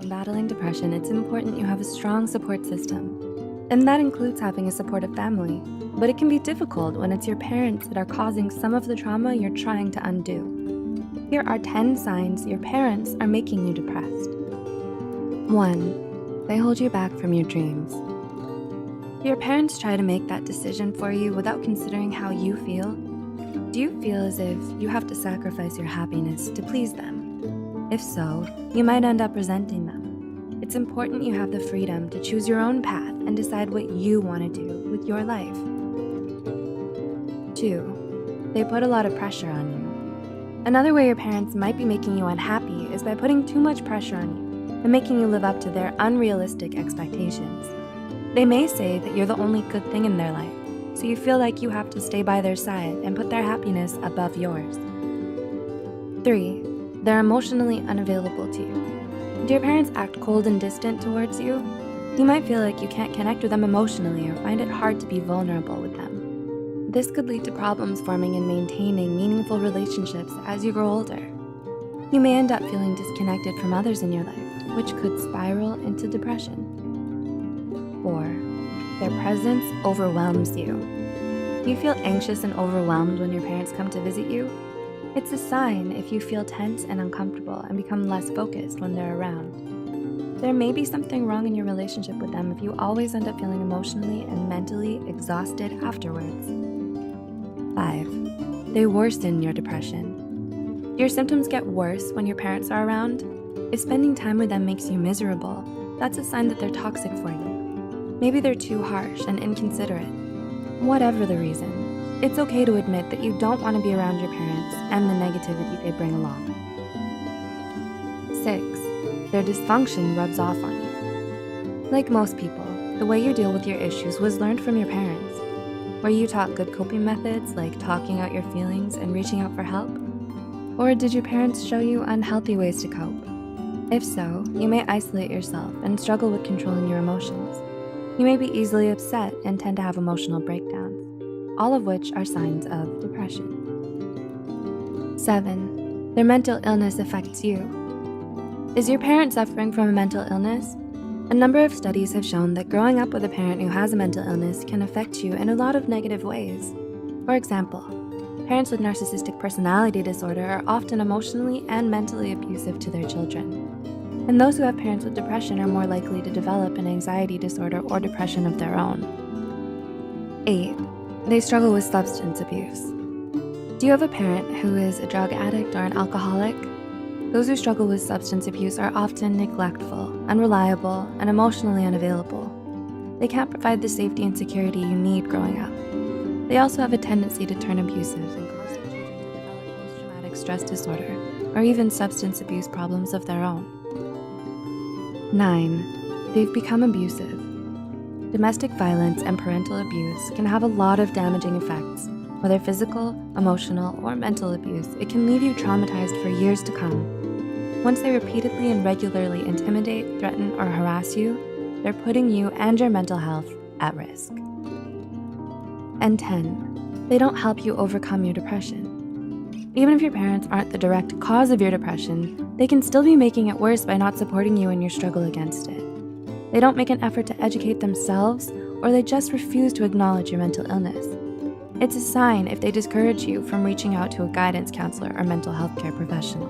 battling depression, it's important you have a strong support system. And that includes having a supportive family. But it can be difficult when it's your parents that are causing some of the trauma you're trying to undo. Here are 10 signs your parents are making you depressed. 1. They hold you back from your dreams. Do your parents try to make that decision for you without considering how you feel? Do you feel as if you have to sacrifice your happiness to please them? If so, you might end up resenting them. It's important you have the freedom to choose your own path and decide what you want to do with your life. 2. They put a lot of pressure on you. Another way your parents might be making you unhappy is by putting too much pressure on you and making you live up to their unrealistic expectations. They may say that you're the only good thing in their life, so you feel like you have to stay by their side and put their happiness above yours. 3. They're emotionally unavailable to you. Do your parents act cold and distant towards you? You might feel like you can't connect with them emotionally or find it hard to be vulnerable with them. This could lead to problems forming and maintaining meaningful relationships as you grow older. You may end up feeling disconnected from others in your life, which could spiral into depression. 4. Their presence overwhelms you. Do you feel anxious and overwhelmed when your parents come to visit you? It's a sign if you feel tense and uncomfortable and become less focused when they're around. There may be something wrong in your relationship with them if you always end up feeling emotionally and mentally exhausted afterwards. 5. They worsen your depression. Your symptoms get worse when your parents are around. If spending time with them makes you miserable, that's a sign that they're toxic for you. Maybe they're too harsh and inconsiderate. Whatever the reason, it's okay to admit that you don't want to be around your parents and the negativity they bring along. 6. Their dysfunction rubs off on you. Like most people, the way you deal with your issues was learned from your parents. Were you taught good coping methods like talking out your feelings and reaching out for help? Or did your parents show you unhealthy ways to cope? If so, you may isolate yourself and struggle with controlling your emotions. You may be easily upset and tend to have emotional breakdowns, all of which are signs of depression. 7. Their mental illness affects you. Is your parent suffering from a mental illness? A number of studies have shown that growing up with a parent who has a mental illness can affect you in a lot of negative ways. For example, parents with narcissistic personality disorder are often emotionally and mentally abusive to their children. And those who have parents with depression are more likely to develop an anxiety disorder or depression of their own. 8. They struggle with substance abuse. Do you have a parent who is a drug addict or an alcoholic? Those who struggle with substance abuse are often neglectful, unreliable, and emotionally unavailable. They can't provide the safety and security you need growing up. They also have a tendency to turn abusive and cause their children to develop post-traumatic stress disorder or even substance abuse problems of their own. 9. They've become abusive. Domestic violence and parental abuse can have a lot of damaging effects. Whether physical, emotional, or mental abuse, it can leave you traumatized for years to come. Once they repeatedly and regularly intimidate, threaten, or harass you, they're putting you and your mental health at risk. And 10. They don't help you overcome your depression. Even if your parents aren't the direct cause of your depression, they can still be making it worse by not supporting you in your struggle against it. They don't make an effort to educate themselves, or they just refuse to acknowledge your mental illness. It's a sign if they discourage you from reaching out to a guidance counselor or mental health care professional.